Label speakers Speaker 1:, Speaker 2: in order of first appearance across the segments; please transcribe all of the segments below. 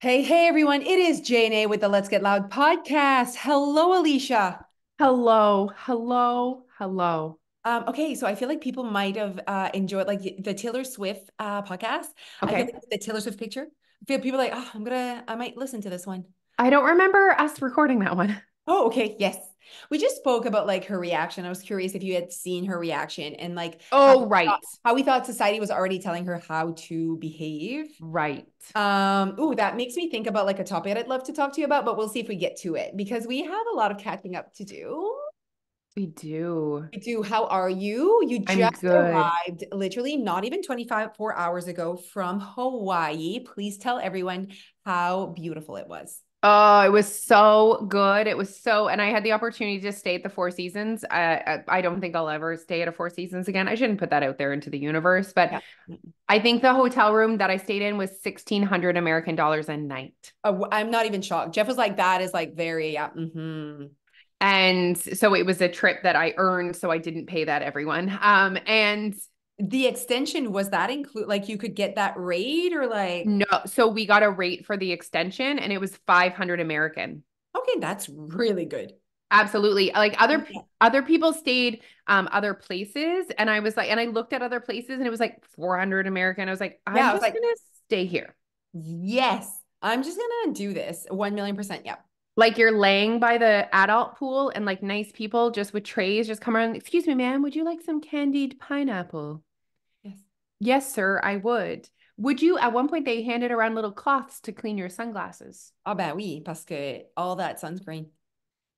Speaker 1: Hey, everyone. It is J&A with the Let's Get Loud podcast. Hello, Alicia.
Speaker 2: Hello, hello, hello.
Speaker 1: Okay, so I feel like people might have enjoyed like the Taylor Swift podcast. I feel
Speaker 2: Okay.
Speaker 1: like the Taylor Swift picture. I feel people are like, oh, I might listen to this one.
Speaker 2: I don't remember us recording that one.
Speaker 1: Oh, okay, yes. We just spoke about like her reaction. I was curious if you had seen her reaction and like
Speaker 2: Oh, right.
Speaker 1: how we thought society was already telling her how to behave.
Speaker 2: Right.
Speaker 1: Ooh, that makes me think about like a topic I'd love to talk to you about, but we'll see if we get to it because we have a lot of catching up to do.
Speaker 2: We do.
Speaker 1: We do. How are you? You
Speaker 2: I'm
Speaker 1: just
Speaker 2: good.
Speaker 1: arrived literally not even 4 hours ago from Hawaii. Please tell everyone how beautiful it was.
Speaker 2: Oh, it was so good. And I had the opportunity to stay at the Four Seasons. I don't think I'll ever stay at a Four Seasons again. I shouldn't put that out there into the universe, but
Speaker 1: Yeah.
Speaker 2: I think the hotel room that I stayed in was 1,600 American dollars a night.
Speaker 1: I'm not even shocked. Jeff was like, that is like very, yeah.
Speaker 2: And so it was a trip that I earned, so I didn't pay that everyone. And
Speaker 1: The extension, was that include like you could get that rate or like,
Speaker 2: No, so we got a rate for the extension and it was 500 American.
Speaker 1: okay, that's really good.
Speaker 2: Absolutely. Like
Speaker 1: Yeah.
Speaker 2: other people stayed other places and I was like and I looked at other places and it was like 400 American. I was like,
Speaker 1: Yeah,
Speaker 2: I'm
Speaker 1: I was
Speaker 2: just
Speaker 1: like,
Speaker 2: gonna stay here.
Speaker 1: yes, I'm just gonna do this 1,000,000%. Yeah.
Speaker 2: Like you're laying by the adult pool and like nice people just with trays just come around. Excuse me, ma'am, would you like some candied pineapple?
Speaker 1: Yes.
Speaker 2: Yes, sir, I would. Would you? At one point, they handed around little cloths to clean your sunglasses.
Speaker 1: Ah ben oui, parce que all that sunscreen,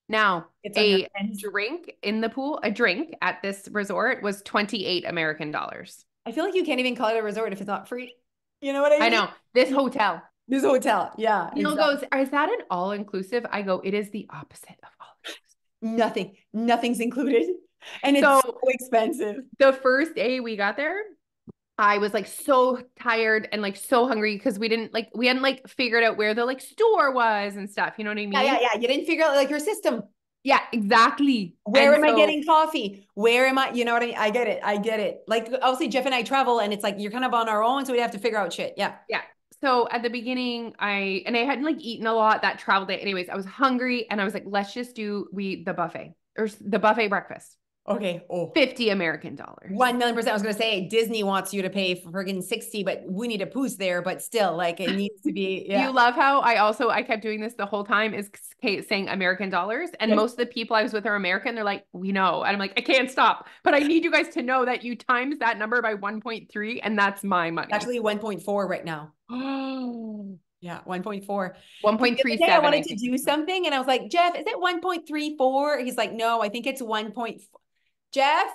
Speaker 2: Now,
Speaker 1: it's on your
Speaker 2: a
Speaker 1: lens.
Speaker 2: drink in the pool, a drink at this resort was 28 American dollars.
Speaker 1: I feel like you can't even call it a resort if it's not free. You know what I
Speaker 2: I
Speaker 1: mean?
Speaker 2: know. This
Speaker 1: Yeah.
Speaker 2: hotel.
Speaker 1: This hotel. Yeah,
Speaker 2: Neil
Speaker 1: exactly.
Speaker 2: goes, is that an all inclusive? I go, it is the opposite of all
Speaker 1: Nothing's included. And
Speaker 2: inclusive.
Speaker 1: it's so
Speaker 2: So
Speaker 1: expensive.
Speaker 2: the first day we got there, I was like so tired and like so hungry because we hadn't like figured out where the like store was and stuff. You know what I
Speaker 1: Yeah, yeah,
Speaker 2: mean?
Speaker 1: yeah. You didn't figure out like your system.
Speaker 2: Yeah, exactly.
Speaker 1: Where
Speaker 2: And
Speaker 1: am I
Speaker 2: so
Speaker 1: getting coffee? Where am I? You know what I mean? I get it. I get it. Like obviously Jeff and I travel and it's like you're kind of on our own, so we have to figure out shit. Yeah.
Speaker 2: yeah. So at the beginning, I hadn't like eaten a lot that travel day. Anyways, I was hungry and I was like, let's just do the buffet or the buffet breakfast.
Speaker 1: Okay. Oh.
Speaker 2: 50 American dollars.
Speaker 1: 1,000,000%. I was gonna say Disney wants you to pay for friggin' 60, but we need a Poos there, but still, like it needs to be,
Speaker 2: Do you
Speaker 1: yeah.
Speaker 2: love how I kept doing this the whole time is saying American dollars and
Speaker 1: Yes.
Speaker 2: most of the people I was with are American. They're like, we know. And I'm like, I can't stop. But I need you guys to know that you times that number by 1.3 and that's my money.
Speaker 1: Actually 1.4 right now.
Speaker 2: Oh,
Speaker 1: Yeah, 1.4. Because the other day I
Speaker 2: 1.37,
Speaker 1: wanted
Speaker 2: I
Speaker 1: to
Speaker 2: think.
Speaker 1: do something and I was like, Jeff, is it 1.34? He's like, no, I think it's 1.4. Jeff,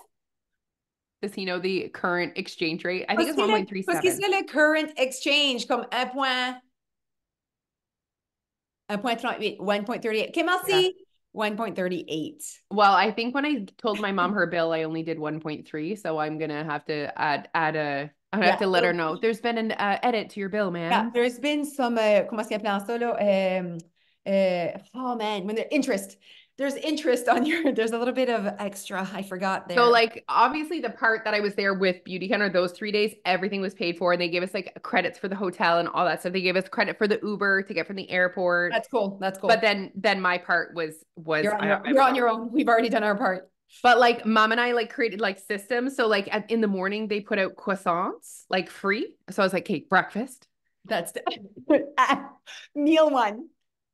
Speaker 2: Does he know the current exchange rate? I think
Speaker 1: parce
Speaker 2: it's
Speaker 1: que le, parce que
Speaker 2: 1.37.
Speaker 1: c'est le current exchange comme 1.38, 1.38. Okay,
Speaker 2: Yeah.
Speaker 1: merci. 1.38.
Speaker 2: Well, I think when I told my mom her bill, I only did 1.3, so I'm gonna have to I'm gonna have
Speaker 1: Yeah.
Speaker 2: to let her know. There's been an edit to your bill,
Speaker 1: Yeah,
Speaker 2: ma'am.
Speaker 1: there's been some, comment est-ce qu'il appelle ça, là? Oh man, when there interest, there's interest on your, there's a little bit of extra. I forgot
Speaker 2: So
Speaker 1: there.
Speaker 2: like obviously the part that I was there with Beauty Counter, those 3 days, everything was paid for. And they gave us like credits for the hotel and all that stuff. They gave us credit for the Uber to get from the airport.
Speaker 1: That's cool. That's
Speaker 2: But
Speaker 1: cool.
Speaker 2: then my part was I
Speaker 1: You're
Speaker 2: was
Speaker 1: on
Speaker 2: on.
Speaker 1: your own. We've already done our part.
Speaker 2: But like mom and I like created like systems. So like in the morning they put out croissants like free. So I was like, okay, breakfast,
Speaker 1: That's meal one.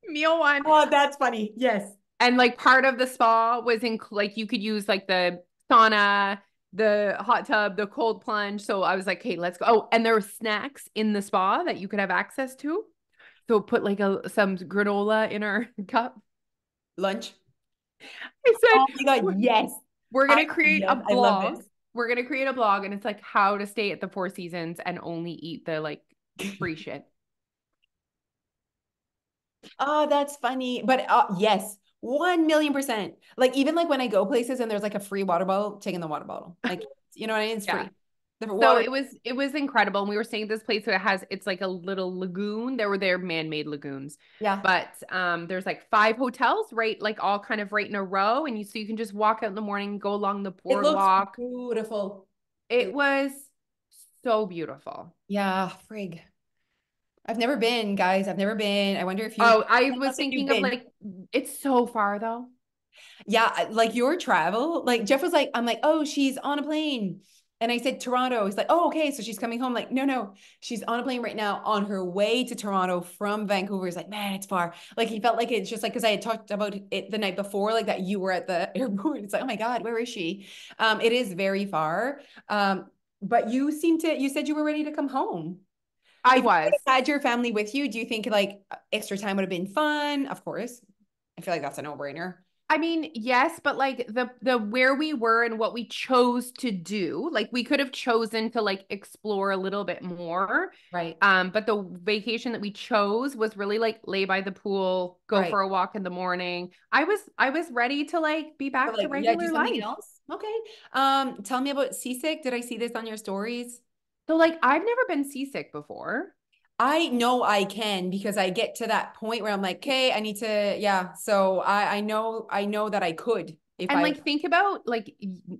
Speaker 2: meal one.
Speaker 1: Oh, that's funny. Yes.
Speaker 2: And like part of the spa was in like you could use like the sauna, the hot tub, the cold plunge. So I was like, hey, let's go. Oh, and there were snacks in the spa that you could have access to. So put like some granola in our cup.
Speaker 1: Lunch.
Speaker 2: I said,
Speaker 1: Oh my God. Yes.
Speaker 2: we're
Speaker 1: I
Speaker 2: gonna create a
Speaker 1: yes, I love
Speaker 2: blog.
Speaker 1: this.
Speaker 2: We're gonna create a blog and it's like how to stay at the Four Seasons and only eat the like free shit.
Speaker 1: Oh, that's funny. But yes, 1,000,000%. Like even like when I go places and there's like a free water bottle, taking the water bottle. Like, you know what I mean? It's
Speaker 2: Yeah.
Speaker 1: free. The
Speaker 2: So
Speaker 1: water.
Speaker 2: it was incredible. And we were staying at this place that it's like a little lagoon. There were their man-made lagoons.
Speaker 1: Yeah.
Speaker 2: But there's like five hotels, right? Like all kind of right in a row. And you can just walk out in the morning, go along the
Speaker 1: It looks
Speaker 2: boardwalk.
Speaker 1: beautiful.
Speaker 2: It
Speaker 1: It,
Speaker 2: was so beautiful.
Speaker 1: yeah, frig. I've never been, guys. I've never been. I wonder if
Speaker 2: Oh, I
Speaker 1: I
Speaker 2: was
Speaker 1: don't think you've
Speaker 2: thinking of
Speaker 1: been.
Speaker 2: like, it's so far though.
Speaker 1: Yeah, like your travel. Like Jeff was like, I'm like, oh, she's on a plane. And I said Toronto. He's like, oh, okay. So she's coming home. Like, no, no, she's on a plane right now on her way to Toronto from Vancouver. He's like, man, it's far. Like he felt like it's just like because I had talked about it the night before, like that you were at the airport. It's like, oh my God, where is she? It is very far. But you said you were ready to come home.
Speaker 2: I
Speaker 1: If you would
Speaker 2: was.
Speaker 1: have had your family with you, do you think like extra time would have been fun? Of course. I feel like that's a no-brainer.
Speaker 2: I mean, yes, but like the where we were and what we chose to do, like we could have chosen to like explore a little bit more.
Speaker 1: Right.
Speaker 2: But the vacation that we chose was really like lay by the pool, go
Speaker 1: Right.
Speaker 2: for a walk in the morning. I was ready to like be
Speaker 1: So
Speaker 2: back to
Speaker 1: like, yeah, do
Speaker 2: regular
Speaker 1: something
Speaker 2: life.
Speaker 1: else. Okay. Tell me about seasick. Did I see this on your stories?
Speaker 2: So like I've never been seasick before.
Speaker 1: I know I can because I get to that point where I'm like, okay, I need to, yeah. So I know that I could if
Speaker 2: And
Speaker 1: I,
Speaker 2: like think about like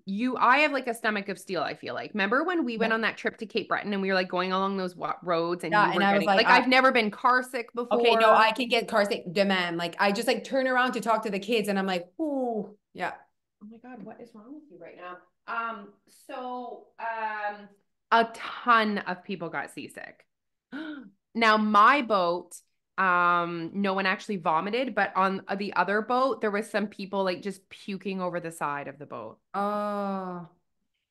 Speaker 2: you I have like a stomach of steel, I feel like. Remember when we went
Speaker 1: yeah,
Speaker 2: on that trip to Cape Breton and we were like going along those roads and
Speaker 1: yeah.
Speaker 2: you
Speaker 1: And
Speaker 2: were
Speaker 1: I was
Speaker 2: getting
Speaker 1: like,
Speaker 2: like I've never been car sick
Speaker 1: okay, no,
Speaker 2: before.
Speaker 1: I can get car sick demand. Like I just like turn around to talk to the kids and I'm like, ooh, yeah.
Speaker 2: Oh my God, what is wrong with you right now? So a ton of people got seasick. Now my boat, no one actually vomited, but on the other boat, there was some people like just puking over the side of the boat.
Speaker 1: Oh,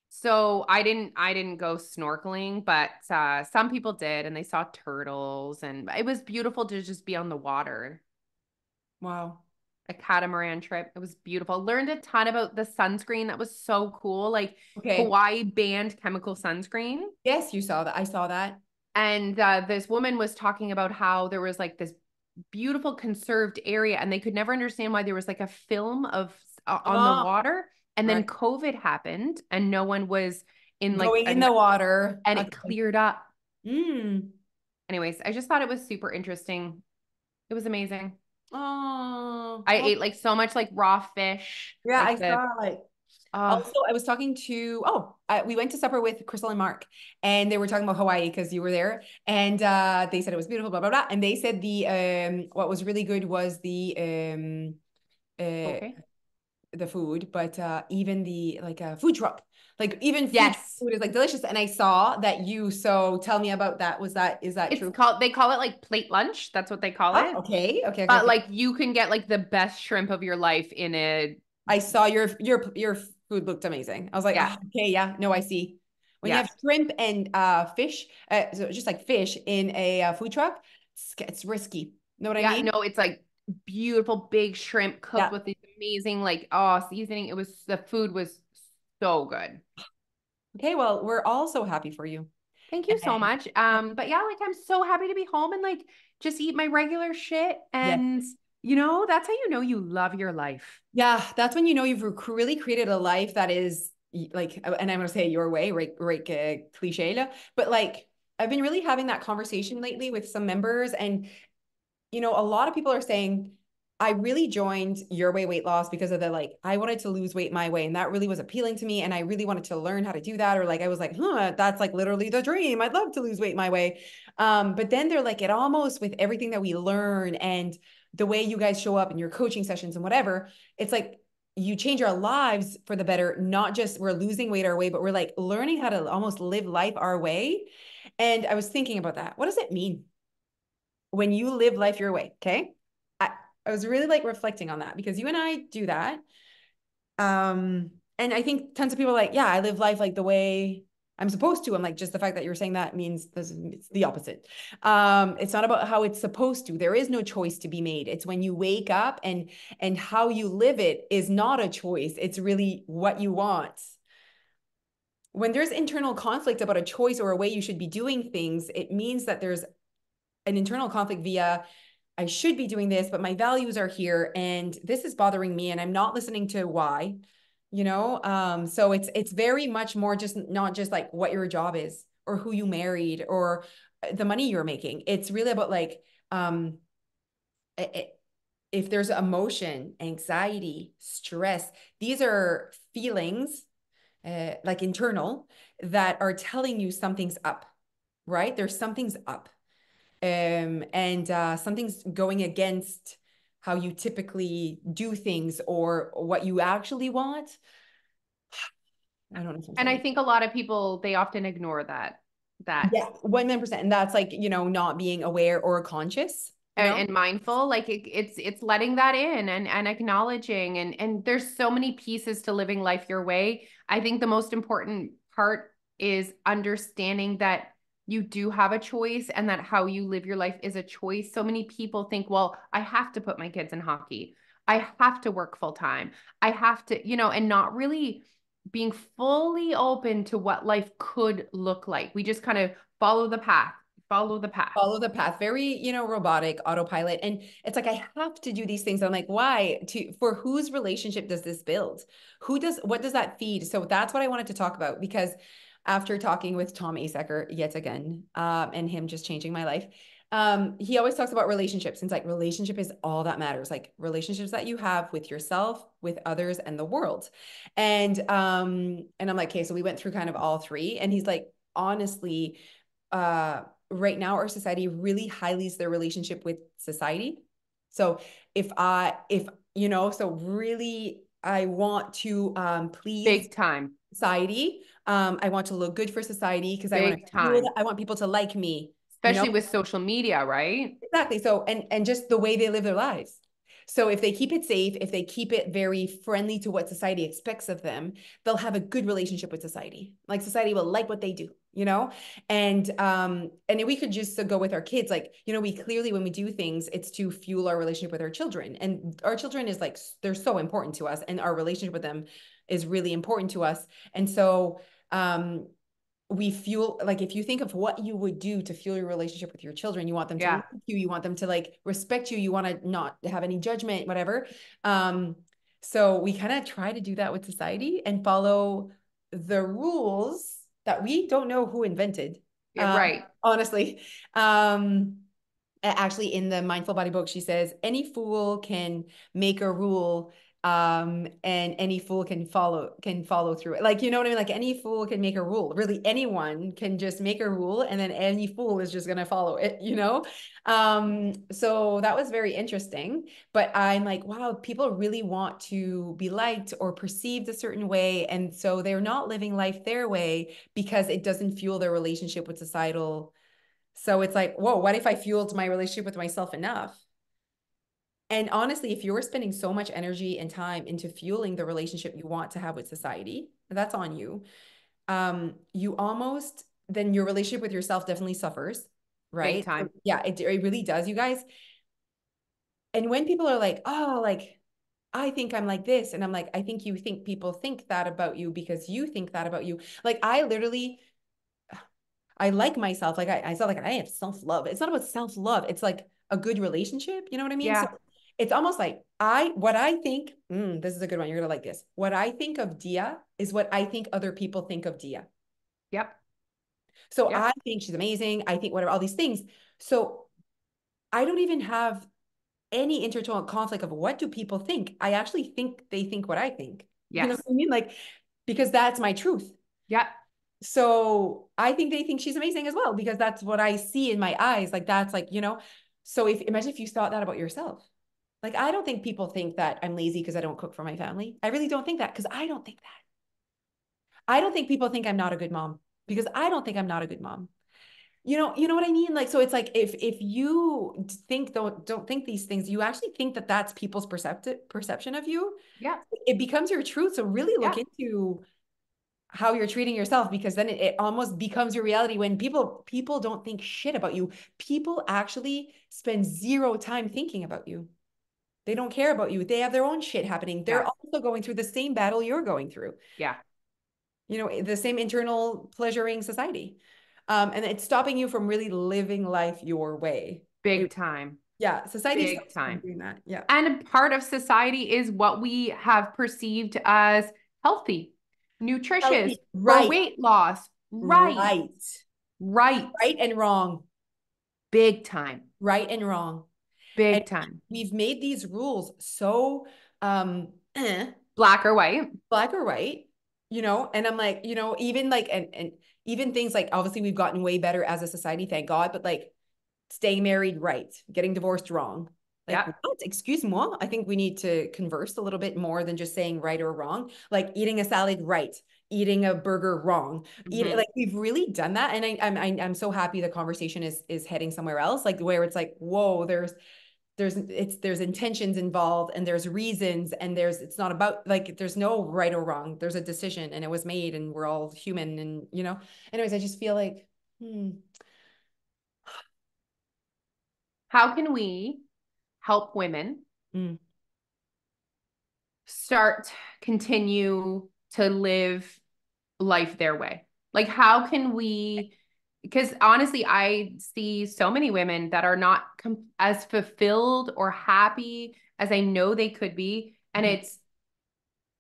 Speaker 2: So I didn't go snorkeling, but some people did, and they saw turtles, and it was beautiful to just be on the water.
Speaker 1: wow.
Speaker 2: A catamaran trip. It was beautiful. Learned a ton about the sunscreen. That was so cool. Like
Speaker 1: Okay.
Speaker 2: Hawaii banned chemical sunscreen.
Speaker 1: Yes, you saw that. I saw that.
Speaker 2: And this woman was talking about how there was like this beautiful conserved area, and they could never understand why there was like a film of on the
Speaker 1: Oh,
Speaker 2: water. And then
Speaker 1: right.
Speaker 2: COVID happened, and no one was in like
Speaker 1: Going in
Speaker 2: an,
Speaker 1: the water.
Speaker 2: and it
Speaker 1: Okay.
Speaker 2: cleared up.
Speaker 1: Mm.
Speaker 2: Anyways, I just thought it was super interesting. It was amazing.
Speaker 1: Oh,
Speaker 2: I
Speaker 1: well,
Speaker 2: ate like so much like raw fish,
Speaker 1: yeah,
Speaker 2: like
Speaker 1: I
Speaker 2: the
Speaker 1: saw like
Speaker 2: uh
Speaker 1: also I was talking to we went to supper with Crystal and Mark and they were talking about Hawaii because you were there and they said it was beautiful, blah blah blah. And they said the what was really good was uh
Speaker 2: okay.
Speaker 1: the food, but even the like food truck. Like even food truck
Speaker 2: Yes.
Speaker 1: food is like delicious. And I saw that you so tell me about that. Is that
Speaker 2: It's
Speaker 1: true?
Speaker 2: called they call it like plate lunch. That's what they call
Speaker 1: Ah,
Speaker 2: it.
Speaker 1: okay, okay, okay,
Speaker 2: But
Speaker 1: okay.
Speaker 2: like you can get like the best shrimp of your life in a
Speaker 1: I saw your food looked amazing. I was like,
Speaker 2: yeah.
Speaker 1: oh, okay, yeah, no, I see. When you
Speaker 2: Yeah.
Speaker 1: have shrimp and fish, so just like fish in a food truck, it's risky. Know what I
Speaker 2: Yeah,
Speaker 1: mean?
Speaker 2: no, it's like beautiful big shrimp cooked
Speaker 1: Yeah.
Speaker 2: with these amazing like oh seasoning. It was the food was so good.
Speaker 1: Okay, well, we're all so happy for you.
Speaker 2: Thank you so much. But yeah, like I'm so happy to be home and like just eat my regular shit.
Speaker 1: Yes.
Speaker 2: And that's how you know you love your life.
Speaker 1: Yeah, that's when you know you've really created a life that is like, and I'm gonna say your way, right, right, cliche, but like I've been really having that conversation lately with some members, and a lot of people are saying, I really joined Your Way weight loss because of the like, I wanted to lose weight my way. And that really was appealing to me. And I really wanted to learn how to do that. Or like, I was like, that's like literally the dream. I'd love to lose weight my way. But then they're like, it almost with everything that we learn and the way you guys show up in your coaching sessions and whatever, it's like, you change our lives for the better, not just we're losing weight our way, but we're like learning how to almost live life our way. And I was thinking about that. What does it mean when you live life your way? Okay. I, I was really like reflecting on that because you and I do that. And I think tons of people are like, yeah, I live life like the way I'm supposed to. I'm like, just the fact that you're saying that means it's the opposite. It's not about how it's supposed to. There is no choice to be made. It's when you wake up and how you live it is not a choice. It's really what you want. When there's internal conflict about a choice or a way you should be doing things, it means that there's an internal conflict via I should be doing this, but my values are here and this is bothering me and I'm not listening to why, so it's very much more just not just like what your job is or who you married or the money you're making. It's really about like it, if there's emotion, anxiety, stress, these are feelings like internal that are telling you something's up, right? There's something's up. and something's going against how you typically do things or what you actually want. I don't know if I'm
Speaker 2: And I
Speaker 1: saying
Speaker 2: think a lot of people, they often ignore that
Speaker 1: yeah, 100%. And that's like, not being aware or conscious,
Speaker 2: and mindful. Like it's letting that in and acknowledging and there's so many pieces to living life your way. I think the most important part is understanding that you do have a choice and that how you live your life is a choice. So many people think, well, I have to put my kids in hockey. I have to work full time. I have to, and not really being fully open to what life could look like. We just kind of follow the path, follow the path.
Speaker 1: follow the path, very, robotic autopilot. And it's like, I have to do these things. I'm like, why? For whose relationship does this build? What does that feed? So that's what I wanted to talk about, because after talking with Tom Asacker yet again, and him just changing my life, he always talks about relationships. And it's like, relationship is all that matters, like relationships that you have with yourself, with others, and the world. And I'm like, okay, so we went through kind of all three. And he's like, honestly, right now our society really highlights their relationship with society. So if so really I want to please
Speaker 2: Big time.
Speaker 1: society. I want to look good for society because I want to
Speaker 2: Big
Speaker 1: feel
Speaker 2: time.
Speaker 1: that I want people to like me, you know?
Speaker 2: Especially with social media, right?
Speaker 1: Exactly. So, and just the way they live their lives. So if they keep it safe, if they keep it very friendly to what society expects of them, they'll have a good relationship with society. Like society will like what they do, you know? And we could just go with our kids, like, we clearly when we do things, it's to fuel our relationship with our children. And our children is like they're so important to us, and our relationship with them is really important to us. And so we fuel, like, if you think of what you would do to fuel your relationship with your children, you want them to
Speaker 2: Yeah.
Speaker 1: like you want them to like respect you, you want to not have any judgment, whatever. um so we kind of try to do that with society and follow the rules that we don't know who invented,
Speaker 2: Yeah, right.
Speaker 1: honestly. Actually, in the Mindful Body book, she says any fool can make a rule, and any fool can follow through it. Like, you know what I mean? Like, any fool can make a rule. Really, anyone can just make a rule, and then any fool is just gonna follow it. So that was very interesting. But I'm like, wow, people really want to be liked or perceived a certain way, and so they're not living life their way because it doesn't fuel their relationship with societal. So it's like, whoa, what if I fueled my relationship with myself enough? And honestly, if you're spending so much energy and time into fueling the relationship you want to have with society, that's on you. You almost, then your relationship with yourself definitely suffers,
Speaker 2: Big
Speaker 1: right? So
Speaker 2: time.
Speaker 1: yeah, it really does, you guys. And when people are like, oh, like, I think I'm like this, and I'm like, I think you think people think that about you because you think that about you. Like, I like myself. Like I felt like I have self-love. It's not about self-love. It's like a good relationship. You know what I mean? So
Speaker 2: Yeah.
Speaker 1: it's almost like what I think, this is a good one. You're gonna like this. What I think of Dia is what I think other people think of Dia.
Speaker 2: Yep.
Speaker 1: So
Speaker 2: Yep.
Speaker 1: I think she's amazing. I think whatever, all these things. So I don't even have any intertwined conflict of what do people think. I actually think they think what I think. You know
Speaker 2: Yes.
Speaker 1: what I mean? Like, because that's my truth.
Speaker 2: Yep.
Speaker 1: So I think they think she's amazing as well because that's what I see in my eyes. Like that's like, so if imagine if you thought that about yourself. Like I don't think people think that I'm lazy because I don't cook for my family. I really don't think that because I don't think that. I don't think people think I'm not a good mom because I don't think I'm not a good mom. You know what I mean? Like so it's like if you think don't think these things, you actually think that that's people's perception of you.
Speaker 2: Yep.
Speaker 1: It becomes your truth. So really look
Speaker 2: Yep.
Speaker 1: into how you're treating yourself because then it almost becomes your reality when people don't think shit about you. People actually spend zero time thinking about you. They don't care about you. They have their own shit happening. They're
Speaker 2: Yeah.
Speaker 1: also going through the same battle you're going through.
Speaker 2: Yeah.
Speaker 1: The same internal pleasuring society. And it's stopping you from really living life your way.
Speaker 2: Big
Speaker 1: It,
Speaker 2: time.
Speaker 1: yeah, society
Speaker 2: Big
Speaker 1: stops you from
Speaker 2: time.
Speaker 1: doing that. Yeah.
Speaker 2: And part of society is what we have perceived as healthy, nutritious,
Speaker 1: Healthy.
Speaker 2: for
Speaker 1: Right.
Speaker 2: weight loss. Right.
Speaker 1: Right.
Speaker 2: Right.
Speaker 1: Right and wrong.
Speaker 2: Big time.
Speaker 1: Right and wrong. And
Speaker 2: Big time.
Speaker 1: we've made these rules so
Speaker 2: Black or white.
Speaker 1: black or white, and I'm like, even like and even things like obviously we've gotten way better as a society, thank God, but like Staying married, right. Getting divorced, wrong. Like,
Speaker 2: Yeah.
Speaker 1: what? Excuse moi? I think we need to converse a little bit more than just saying right or wrong. Like eating a salad, right. Eating a burger, wrong. Eating,
Speaker 2: Hmm.
Speaker 1: like we've really done that. And I'm so happy the conversation is heading somewhere else. Like where it's like, whoa, there's intentions involved and there's reasons and it's not about like there's no right or wrong. There's a decision and it was made and we're all human and anyways, I just feel like
Speaker 2: How can we help women
Speaker 1: mm,
Speaker 2: start, continue to live life their way? Like, how can we? Because honestly, I see so many women that are not as fulfilled or happy as I know they could be. And
Speaker 1: mhm.
Speaker 2: it's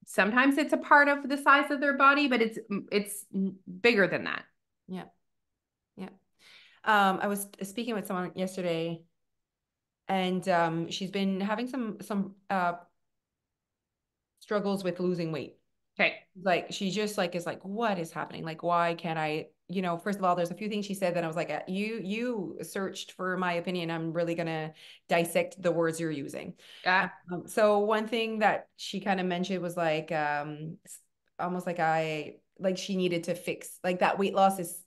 Speaker 2: sometimes it's a part of the size of their body, but it's bigger than that.
Speaker 1: Yeah. Yeah. I was speaking with someone yesterday and she's been having some struggles with losing weight.
Speaker 2: Okay.
Speaker 1: Like she just like is like, what is happening? Like, why can't I, first of all, there's a few things she said that I was like, you searched for my opinion. I'm really gonna dissect the words you're using.
Speaker 2: Yeah.
Speaker 1: So one thing that she kind of mentioned was like almost like she needed to fix like that weight loss is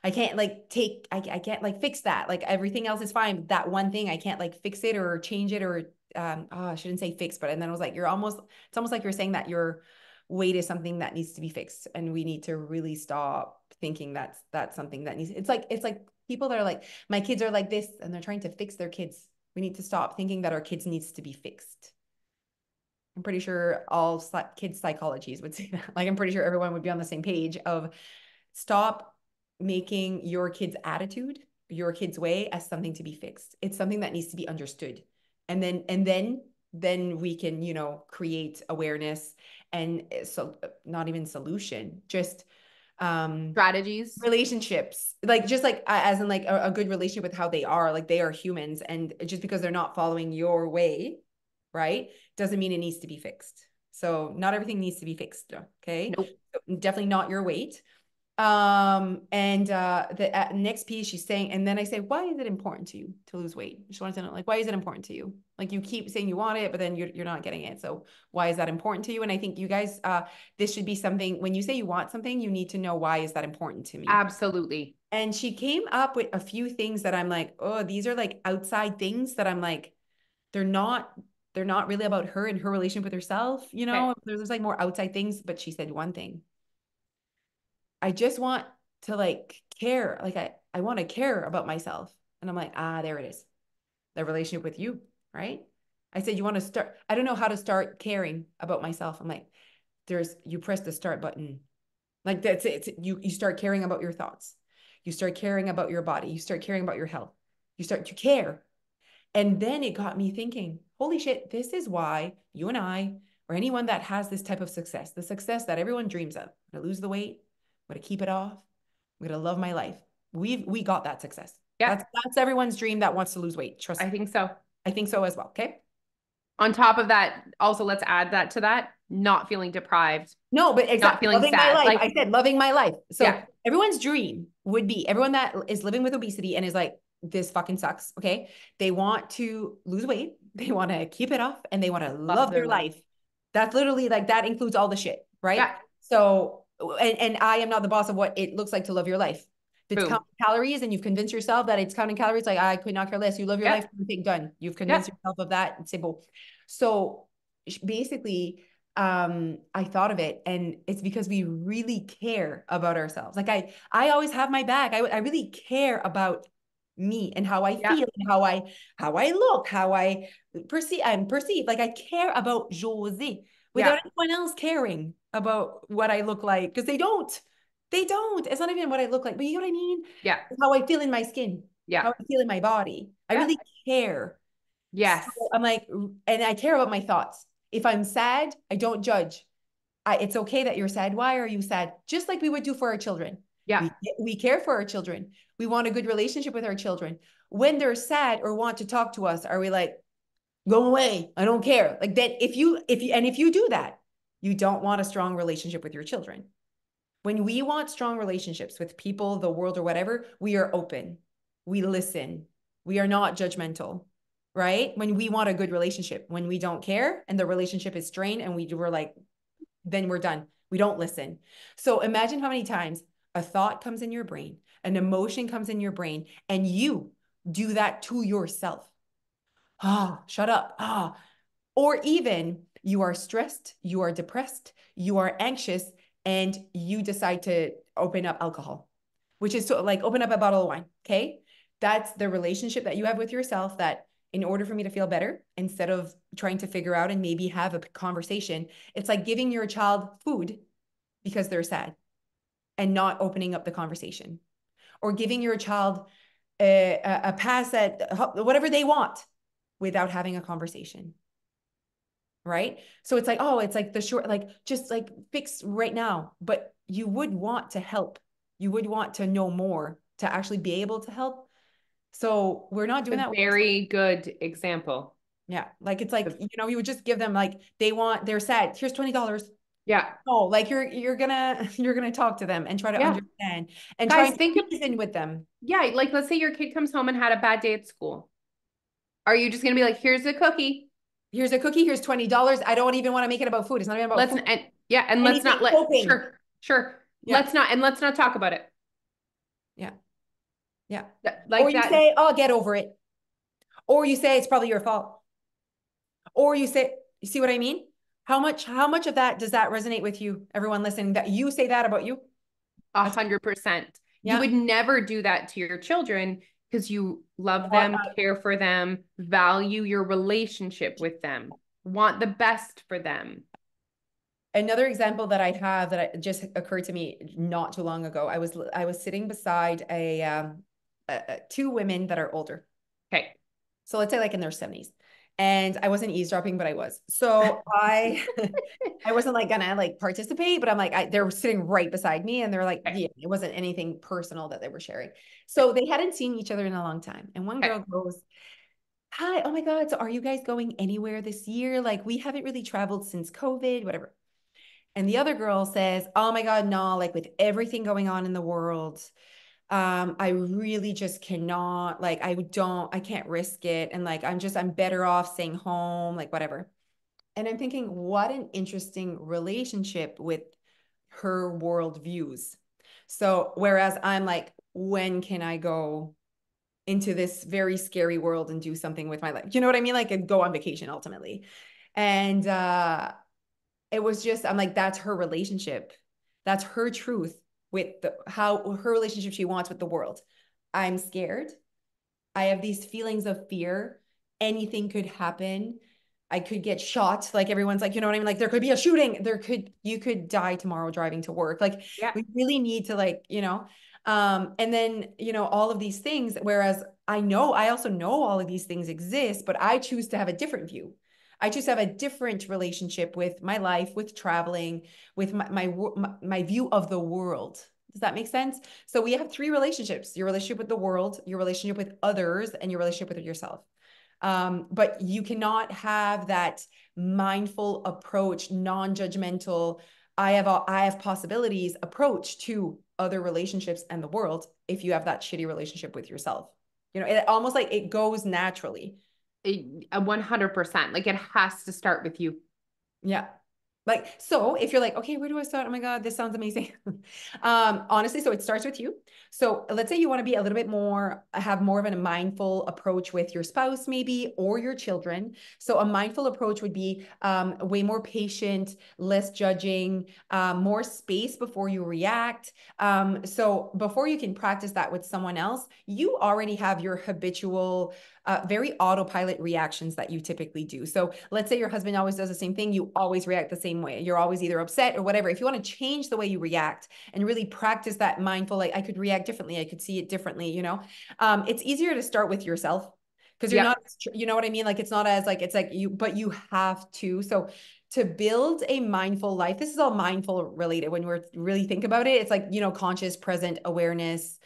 Speaker 1: I can't like I can't like fix that. Like everything else is fine. But that one thing I can't like fix it or change it or I shouldn't say fix, but and then it was like it's almost like you're saying that your weight is something that needs to be fixed. And we need to really stop thinking that's something that needs it's like people that are like, my kids are like this and they're trying to fix their kids. We need to stop thinking that our kids needs to be fixed. I'm pretty sure all kids psychologies would say that. Like I'm pretty sure everyone would be on the same page of stop making your kid's attitude, your kid's way as something to be fixed. It's something that needs to be understood. And then we can, create awareness and so not even solution, just um
Speaker 2: Strategies.
Speaker 1: relationships. Like just like as in like a good relationship with how they are, like they are humans and just because they're not following your way, right? Doesn't mean it needs to be fixed. So not everything needs to be fixed, okay?
Speaker 2: Nope.
Speaker 1: Definitely not your weight. And the next piece she's saying, and then I say, why is it important to you to lose weight? She wants to know, like, why is it important to you? Like you keep saying you want it, but then you're not getting it. So why is that important to you? And I think you guys, this should be something when you say you want something, you need to know why is that important to me.
Speaker 2: Absolutely.
Speaker 1: And she came up with a few things that I'm like, oh, these are like outside things that I'm like, they're not they're not really about her and her relationship with herself,
Speaker 2: Okay.
Speaker 1: There's like more outside things, but she said one thing. I just want to like care. Like I want to care about myself. And I'm like, there it is. The relationship with you, right? I said, you want to start, I don't know how to start caring about myself. I'm like, you press the start button. Like that's it. You start caring about your thoughts. You start caring about your body. You start caring about your health. You start to care. And then it got me thinking, holy shit, this is why you and I, or anyone that has this type of success, the success that everyone dreams of, I'm gonna lose the weight, I'm gonna keep it off, I'm gonna love my life. We got that success.
Speaker 2: Yeah,
Speaker 1: That's everyone's dream that wants to lose weight. Trust
Speaker 2: I
Speaker 1: me.
Speaker 2: think so.
Speaker 1: I think so as well. Okay.
Speaker 2: On top of that, also let's add that to that, not feeling deprived,
Speaker 1: No, but
Speaker 2: not
Speaker 1: exactly
Speaker 2: feeling
Speaker 1: loving my
Speaker 2: sad.
Speaker 1: life. I
Speaker 2: Like,
Speaker 1: said loving my life.
Speaker 2: yeah,
Speaker 1: So everyone's dream would be everyone that is living with obesity and is like, this fucking sucks. Okay. They want to lose weight. They want to keep it off and they want to
Speaker 2: love
Speaker 1: love
Speaker 2: their
Speaker 1: their
Speaker 2: life.
Speaker 1: life. That's literally like that includes all the shit. Right.
Speaker 2: Yeah,
Speaker 1: So, and I am not the boss of what it looks like to love your life. If it's
Speaker 2: boom.
Speaker 1: counting calories and you've convinced yourself that it's counting calories, like I could not care less. You love your
Speaker 2: Yeah,
Speaker 1: life, thing done. You've
Speaker 2: yeah,
Speaker 1: convinced yourself of that. It's simple. So basically, I thought of it and it's because we really care about ourselves. Like I always have my back. I really care about me and how I
Speaker 2: yeah,
Speaker 1: feel and how I look, how I'm perceived. Like I care about José
Speaker 2: yeah,
Speaker 1: without anyone else caring about what I look like because they don't. It's not even what I look like, but you know what I mean?
Speaker 2: yeah,
Speaker 1: It's how I feel in my skin,
Speaker 2: yeah,
Speaker 1: how I feel in my body. I
Speaker 2: yeah.
Speaker 1: really care. So
Speaker 2: Yes.
Speaker 1: I'm like, and I care about my thoughts. If I'm sad, I don't judge. It's okay that you're sad. Why are you sad? Just like we would do for our children.
Speaker 2: Yeah,
Speaker 1: We care for our children. We want a good relationship with our children. When they're sad or want to talk to us, are we like, go away? I don't care. Like that. If you do that, you don't want a strong relationship with your children. When we want strong relationships with people, the world, or whatever, we are open. We listen. We are not judgmental, right? When we want a good relationship, when we don't care and the relationship is strained and we're like, then we're done. We don't listen. So imagine how many times a thought comes in your brain, an emotion comes in your brain, and you do that to yourself. Ah, shut up. Ah, or even you are stressed, you are depressed, you are anxious, and you decide to open up alcohol, which is so like open up a bottle of wine. Okay. That's the relationship that you have with yourself that in order for me to feel better, instead of trying to figure out and maybe have a conversation, it's like giving your child food because they're sad and not opening up the conversation, or giving your child a pass at whatever they want without having a conversation, right? So it's like, oh, it's like the short, like just like fix right now, but you would want to help. You would want to know more to actually be able to help. So we're not doing
Speaker 2: A
Speaker 1: that with ourselves.
Speaker 2: very good example.
Speaker 1: Yeah. Like it's like, you would just give them like they're sad. Here's $20.
Speaker 2: Yeah.
Speaker 1: Oh, like you're gonna you're gonna talk to them and try to
Speaker 2: Yeah.
Speaker 1: understand and try
Speaker 2: Guys,
Speaker 1: and
Speaker 2: think of,
Speaker 1: reason with them.
Speaker 2: yeah, like let's say your kid comes home and had a bad day at school. Are you just gonna be like, here's a cookie?
Speaker 1: Here's a cookie, here's $20. I don't even want to make it about food. It's not even about
Speaker 2: Let's
Speaker 1: food.
Speaker 2: and yeah, and let's not
Speaker 1: Anything
Speaker 2: let
Speaker 1: coping.
Speaker 2: sure, sure.
Speaker 1: Yeah.
Speaker 2: Let's not talk about it.
Speaker 1: Yeah. Yeah. Or
Speaker 2: Like
Speaker 1: you
Speaker 2: that.
Speaker 1: say, "Oh, get over it." Or you say it's probably your fault. Or you say, you see what I mean? How much of that does that resonate with you, everyone listening, that you say that about you?
Speaker 2: A
Speaker 1: That's
Speaker 2: 100%. You
Speaker 1: yeah.
Speaker 2: would never do that to your children because you love
Speaker 1: Not
Speaker 2: them, care for them, value your relationship with them, want the best for them.
Speaker 1: another example that I have just occurred to me not too long ago. I was sitting beside two women that are older.
Speaker 2: Okay.
Speaker 1: So let's say like in their 70s. And I wasn't eavesdropping, but I was. So I I wasn't like gonna like participate, but I'm like, they were sitting right beside me and they're like,
Speaker 2: Okay.
Speaker 1: yeah, it wasn't anything personal that they were sharing.
Speaker 2: Okay.
Speaker 1: So they hadn't seen each other in a long time. And one
Speaker 2: Okay.
Speaker 1: girl goes, "Hi, oh my God, so are you guys going anywhere this year? Like, we haven't really traveled since COVID, whatever." And the other girl says, "Oh my God, no, like with everything going on in the world, I really just cannot, like, I can't risk it. And like, I'm better off staying home, like, whatever." And I'm thinking, what an interesting relationship with her world views. So, whereas I'm like, when can I go into this very scary world and do something with my life? You know what I mean? Like, and go on vacation ultimately. And it was just, I'm like, that's her relationship. That's her truth with how her relationship she wants with the world. I'm scared. I have these feelings of fear. Anything could happen. I could get shot. Like everyone's like, you know what I mean? Like there could be a shooting. You could die tomorrow driving to work. Like
Speaker 2: Yeah.
Speaker 1: we really need to and then, all of these things. Whereas I also know all of these things exist, but I choose to have a different view. I choose to have a different relationship with my life, with traveling, with my view of the world. Does that make sense? So we have three relationships: your relationship with the world, your relationship with others, and your relationship with yourself. But you cannot have that mindful approach, non-judgmental, I have possibilities approach to other relationships and the world if you have that shitty relationship with yourself. It almost like it goes naturally.
Speaker 2: 100%. Like it has to start with you.
Speaker 1: Yeah. Like, so if you're like, okay, where do I start? Oh my God, this sounds amazing. Honestly, so it starts with you. So let's say you want to be a little bit more, have more of a mindful approach with your spouse, maybe, or your children. So a mindful approach would be way more patient, less judging, more space before you react. So before you can practice that with someone else, you already have your habitual very autopilot reactions that you typically do. So let's say your husband always does the same thing. You always react the same way. You're always either upset or whatever. If you want to change the way you react and really practice that mindful, like I could react differently, I could see it differently, it's easier to start with yourself because you're not,
Speaker 2: Yep.
Speaker 1: you know what I mean? Like it's not as like, it's like you, but you have to. So to build a mindful life, this is all mindful related. When we're really think about it, it's like, conscious, present awareness,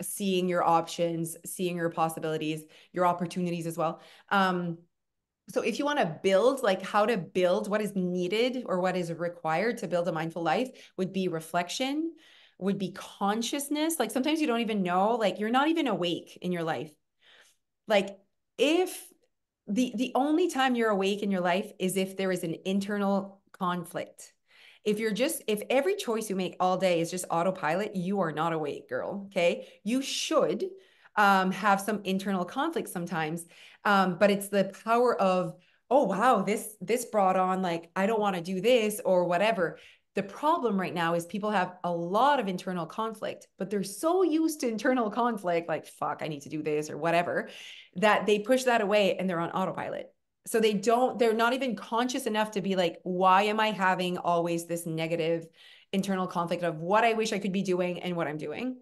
Speaker 1: seeing your options, seeing your possibilities, your opportunities as well. So if you want to build, like how to build, what is needed or what is required to build a mindful life would be reflection, would be consciousness. Like sometimes you don't even know, like you're not even awake in your life. Like if the only time you're awake in your life is if there is an internal conflict. If every choice you make all day is just autopilot, you are not awake, girl. Okay. You should have some internal conflict sometimes. But it's the power of, oh wow, this brought on like I don't want to do this or whatever. The problem right now is people have a lot of internal conflict, but they're so used to internal conflict, like fuck, I need to do this or whatever, that they push that away and they're on autopilot. So they're not even conscious enough to be like, why am I having always this negative internal conflict of what I wish I could be doing and what I'm doing,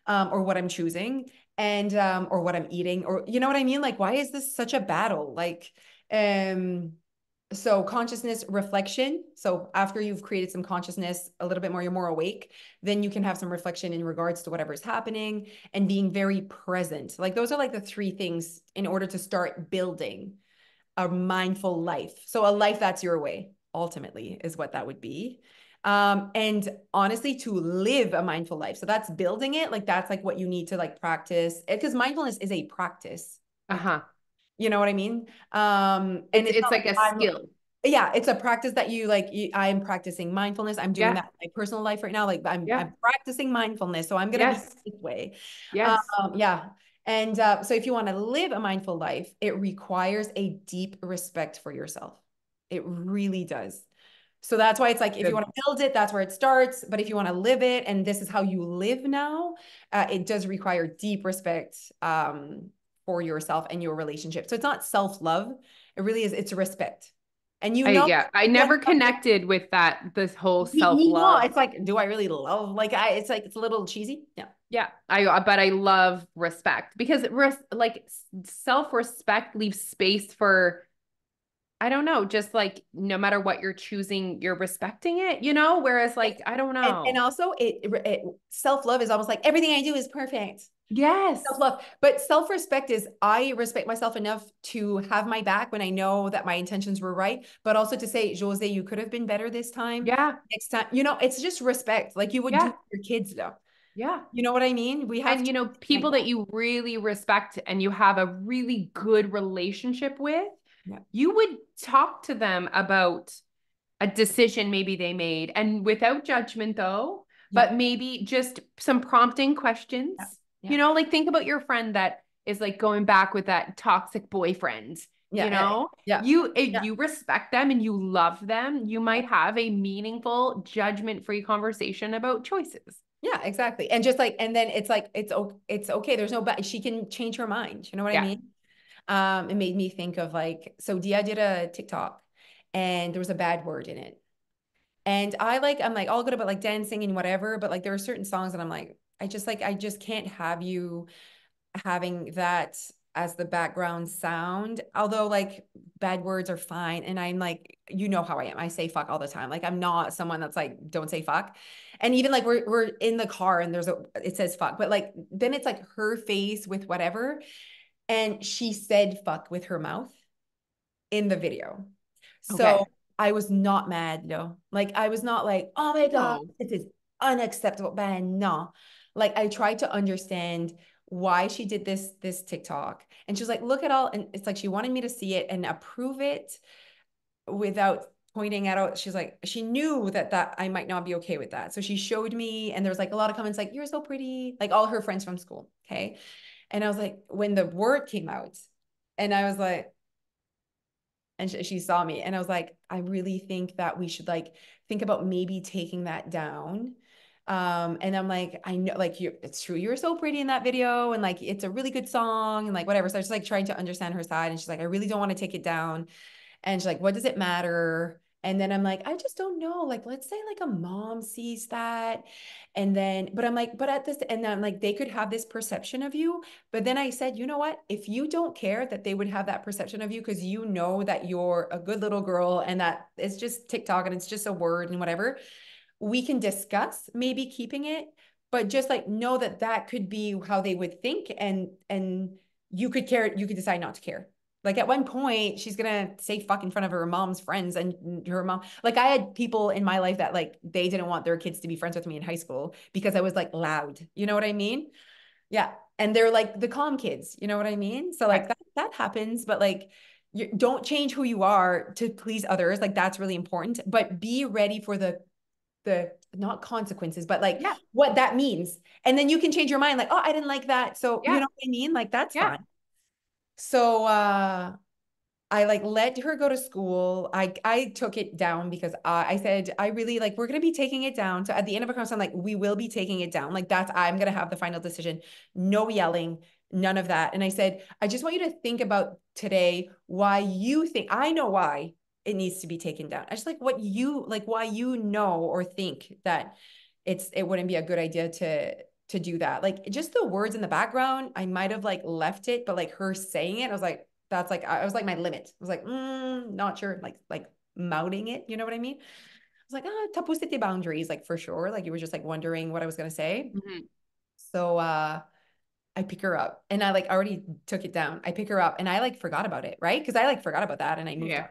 Speaker 1: or what I'm choosing, and or what I'm eating, or you know what I mean? Like, why is this such a battle? Like, um, so consciousness reflection. So after you've created some consciousness a little bit more, you're more awake, then you can have some reflection in regards to whatever's happening and being very present. Like those are like the three things in order to start building a mindful life. So a life that's your way, ultimately, is what that would be. And honestly, to live a mindful life. So that's building it. Like that's like what you need to like practice. Because mindfulness is a practice. Like,
Speaker 2: Uh-huh.
Speaker 1: you know what I mean? And it's
Speaker 2: It's
Speaker 1: not
Speaker 2: like
Speaker 1: like
Speaker 2: a
Speaker 1: I'm
Speaker 2: skill.
Speaker 1: yeah, it's a practice that you like I'm practicing mindfulness. I'm doing
Speaker 2: Yeah.
Speaker 1: that in my personal life right now. Like
Speaker 2: Yeah.
Speaker 1: I'm practicing mindfulness. So I'm gonna be
Speaker 2: Yes.
Speaker 1: this way.
Speaker 2: Yes.
Speaker 1: Yeah. And so if you want to live a mindful life, it requires a deep respect for yourself. It really does. So that's why it's like if you
Speaker 2: Good.
Speaker 1: want to build it, that's where it starts. But if you want to live it, and this is how you live now, it does require deep respect for yourself and your relationship. So it's not self-love. It really is, it's respect. And you know,
Speaker 2: Yeah, I
Speaker 1: again,
Speaker 2: never connected with that, this whole
Speaker 1: me no,
Speaker 2: self-love.
Speaker 1: it's like, do I really love? It's like, it's a little cheesy. Yeah.
Speaker 2: Yeah, but I love respect because self-respect leaves space for, I don't know, just like no matter what you're choosing, you're respecting it, Whereas
Speaker 1: Yes.
Speaker 2: like, I don't
Speaker 1: And
Speaker 2: know.
Speaker 1: also it self-love is almost like everything I do is perfect.
Speaker 2: Yes.
Speaker 1: Self-love. But self-respect is I respect myself enough to have my back when I know that my intentions were right, but also to say, Jose, you could have been better this time.
Speaker 2: Yeah.
Speaker 1: Next time, it's just respect, like you would do
Speaker 2: Yeah.
Speaker 1: with your kids, though.
Speaker 2: Yeah.
Speaker 1: You know what I mean? We have
Speaker 2: And
Speaker 1: to like
Speaker 2: people
Speaker 1: that.
Speaker 2: that you really respect and you have a really good relationship with,
Speaker 1: Yeah.
Speaker 2: you would talk to them about a decision maybe they made and without judgment though,
Speaker 1: Yeah.
Speaker 2: but maybe just some prompting
Speaker 1: Yeah.
Speaker 2: questions.
Speaker 1: Yeah.
Speaker 2: Like think about your friend that is like going back with that toxic boyfriend,
Speaker 1: Yeah. Yeah. Yeah.
Speaker 2: if
Speaker 1: Yeah.
Speaker 2: you respect them and you love them, you
Speaker 1: Yeah.
Speaker 2: might have a meaningful judgment-free conversation about choices.
Speaker 1: Yeah, exactly. And just like, and then it's like, it's okay. There's no, but she can change her mind. You know what I
Speaker 2: Yeah.
Speaker 1: mean? It made me think of like, so Dia did a TikTok and there was a bad word in it. And I'm like all good about like dancing and whatever, but like there are certain songs that I'm like, I just can't have you having that as the background sound. Although like bad words are fine. And I'm like, you know how I am. I say fuck all the time. Like I'm not someone that's like, don't say fuck. And even like we're in the car and it says fuck, but like then it's like her face with whatever. And she said fuck with her mouth in the video. So
Speaker 2: Okay.
Speaker 1: I was not mad, no. Like I was not like, oh my God,
Speaker 2: No.
Speaker 1: this is unacceptable. But no. Like I tried to understand why she did this TikTok. And she was like, look at all, and it's like she wanted me to see it and approve it without pointing it out. She's like, she knew that I might not be okay with that. So she showed me, and there's like a lot of comments like, you're so pretty, like all her friends from school. Okay. And I was like, when the word came out, and I was like, and she saw me and I was like, I really think that we should like think about maybe taking that down. And I'm like, I know like it's true, you're so pretty in that video and like it's a really good song and like whatever. So I was like trying to understand her side and she's like, I really don't want to take it down. And she's like, what does it matter? And then I'm like, I just don't know. Like, let's say like a mom sees that. And then, but I'm like, but at this, and then I'm like, they could have this perception of you. But then I said, you know what? If you don't care that they would have that perception of you, because you know that you're a good little girl and that it's just TikTok and it's just a word and whatever, we can discuss maybe keeping it, but just like know that that could be how they would think. And you could care, you could decide not to care. Like at one point, she's gonna say fuck in front of her mom's friends and her mom. Like I had people in my life that like they didn't want their kids to be friends with me in high school because I was like loud. You know what I mean? Yeah. And they're like the calm kids. You know what I mean? So
Speaker 2: Okay.
Speaker 1: like that happens, but like you don't change who you are to please others. Like that's really important. But be ready for the not consequences, but like
Speaker 2: Yeah.
Speaker 1: what that means. And then you can change your mind, like, oh, I didn't like that. So you
Speaker 2: Yeah.
Speaker 1: know what I mean? Like that's
Speaker 2: Yeah.
Speaker 1: fine. So I like let her go to school. I took it down because I said I really like we're gonna be taking it down. So at the end of a conversation, I'm like, we will be taking it down. Like that's I'm gonna have the final decision. No yelling, none of that. And I said, I just want you to think about today why you think I know why it needs to be taken down. I just like why you know or think that it wouldn't be a good idea to do that. Like just the words in the background, I might have like left it, but like her saying it, I was like, that's like I was like my limit. I was like, not sure, like mouthing it. You know what I mean? I was like, ah, tapos tes boundaries, like for sure. Like you were just like wondering what I was gonna say.
Speaker 2: Mhm.
Speaker 1: So I pick her up and I like already took it down. I pick her up and I like forgot about it, right? Because I like forgot about that and I moved on.
Speaker 2: Yeah.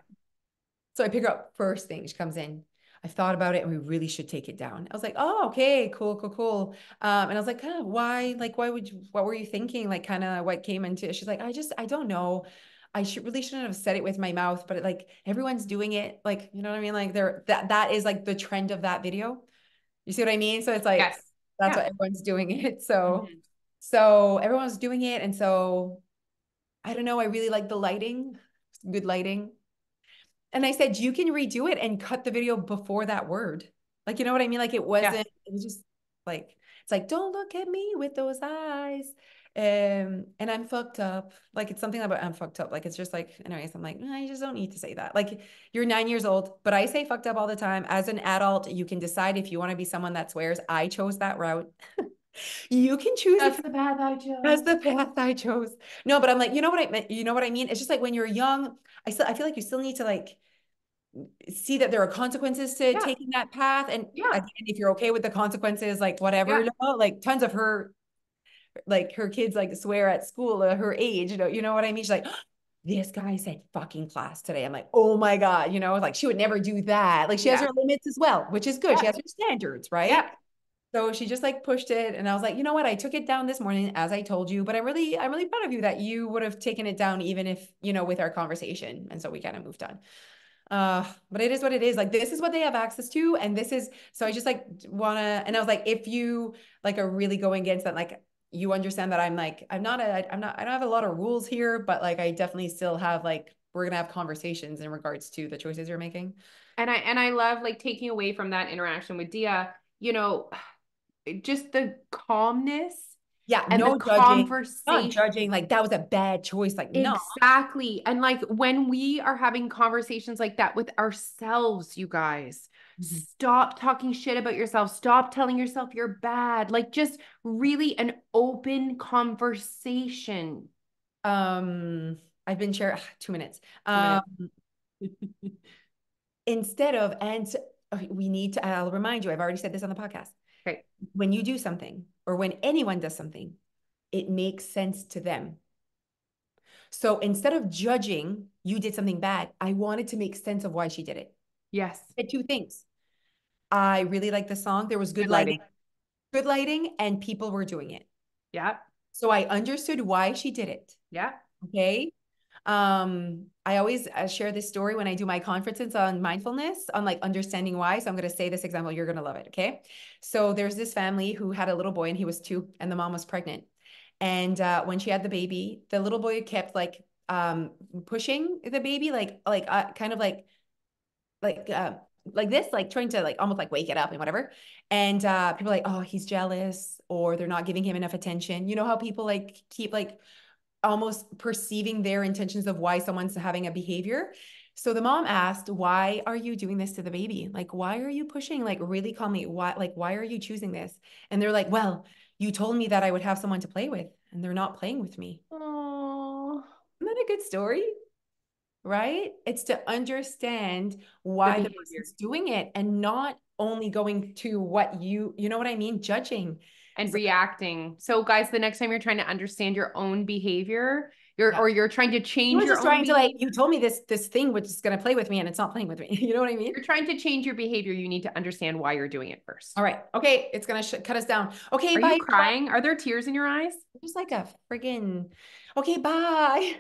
Speaker 1: So I pick her up first thing. She comes in. I thought about it and we really should take it down. I was like, oh, okay, cool, cool, cool. And I was like, kind of why, like, why would you, what were you thinking? Like, kind of what came into it. She's like, I don't know. I should really shouldn't have said it with my mouth, but like everyone's doing it. Like, you know what I mean? Like that is like the trend of that video. You see what I mean? So it's like,
Speaker 2: Yes.
Speaker 1: that's
Speaker 2: Yeah.
Speaker 1: what everyone's doing it. So,
Speaker 2: Mhm.
Speaker 1: so everyone's doing it. And so I don't know. I really like the lighting, good lighting. And I said, you can redo it and cut the video before that word. Like, you know what I mean? Like
Speaker 2: Yes.
Speaker 1: it was just like, it's like, don't look at me with those eyes. And I'm fucked up. Like it's something about I'm fucked up. Like it's just like, anyways, I'm like, "Nah, you just don't need to say that. Like you're 9 years old, but I say fucked up all the time. As an adult, you can decide if you want to be someone that swears. I chose that route. You can choose if
Speaker 2: That's the path I
Speaker 1: that's
Speaker 2: chose.
Speaker 1: the path I chose. No, but I'm like, you know what I meant? You know what I mean? It's just like when you're young, I feel like you still need to like see that there are consequences to
Speaker 2: Yeah.
Speaker 1: taking that path. And
Speaker 2: Yeah.
Speaker 1: again, if you're okay with the consequences, like whatever,
Speaker 2: Yeah.
Speaker 1: you know, like tons of her, like her kids like swear at school at her age, you know what I mean? She's like, this guy said fucking class today. I'm like, oh my God, you know, like she would never do that. Like she has
Speaker 2: Yeah.
Speaker 1: her limits as well, which is good. She
Speaker 2: Yeah.
Speaker 1: has her standards, right?
Speaker 2: Yeah.
Speaker 1: So she just like pushed it. And I was like, you know what? I took it down this morning, as I told you, but I'm really proud of you that you would have taken it down, even if, you know, with our conversation. And so we kind of moved on. But it is what it is. Like this is what they have access to, and this is so I just like wanna. And I was like, if you like are really going against that, like you understand that I'm like I'm not I don't have a lot of rules here, but like I definitely still have like we're gonna have conversations in regards to the choices you're making.
Speaker 2: And I love like taking away from that interaction with Dia, just the calmness
Speaker 1: Yeah,
Speaker 2: and the
Speaker 1: no judging, not
Speaker 2: conversation.
Speaker 1: judging. Like that was a bad choice. Like no.
Speaker 2: Exactly. And like when we are having conversations like that with ourselves, you guys,
Speaker 1: Mhm.
Speaker 2: stop talking shit about yourself. Stop telling yourself you're bad. Like just really an open conversation.
Speaker 1: I've been sharing 2 minutes.
Speaker 2: 2 minutes.
Speaker 1: Instead of and we need to. I'll remind you. I've already said this on the podcast.
Speaker 2: Okay.
Speaker 1: When you do something or when anyone does something, it makes sense to them. So instead of judging, you did something bad, I wanted to make sense of why she did it.
Speaker 2: Yes.
Speaker 1: I did two things. I really liked the song. There was
Speaker 2: Good lighting.
Speaker 1: good lighting, and people were doing it.
Speaker 2: Yeah.
Speaker 1: So I understood why she did it.
Speaker 2: Yeah.
Speaker 1: Okay. I always share this story when I do my conferences on mindfulness, on like understanding why. So I'm going to say this example, you're going to love it. Okay. So there's this family who had a little boy and he was 2 and the mom was pregnant. And when she had the baby, the little boy kept pushing the baby, kind of like uh, like this, like trying to like almost like wake it up and whatever. And people are like, oh, he's jealous, or they're not giving him enough attention. You know how people like keep like almost perceiving their intentions of why someone's having a behavior. So the mom asked, why are you doing this to the baby? Like, why are you pushing? Like, really calmly, why are you choosing this? And they're like, well, you told me that I would have someone to play with, and they're not playing with me.
Speaker 2: Oh,
Speaker 1: Isn't that a good story? Right? It's to understand
Speaker 2: the
Speaker 1: why the
Speaker 2: behavior.
Speaker 1: person's doing it and not only going to what you know what I mean, judging.
Speaker 2: and reacting. So guys, the next time you're trying to understand your own behavior, you're trying to
Speaker 1: He
Speaker 2: change
Speaker 1: was
Speaker 2: your
Speaker 1: just
Speaker 2: own
Speaker 1: trying to like,
Speaker 2: behavior.
Speaker 1: you told me this thing which is gonna play with me and it's not playing with me. You know what I mean?
Speaker 2: You're trying to change your behavior. You need to understand why you're doing it first.
Speaker 1: All right. Okay. It's gonna cut us down. Okay.
Speaker 2: Are you
Speaker 1: Bye.
Speaker 2: crying? Are there tears in your eyes?
Speaker 1: Just like a friggin'. Okay. Bye.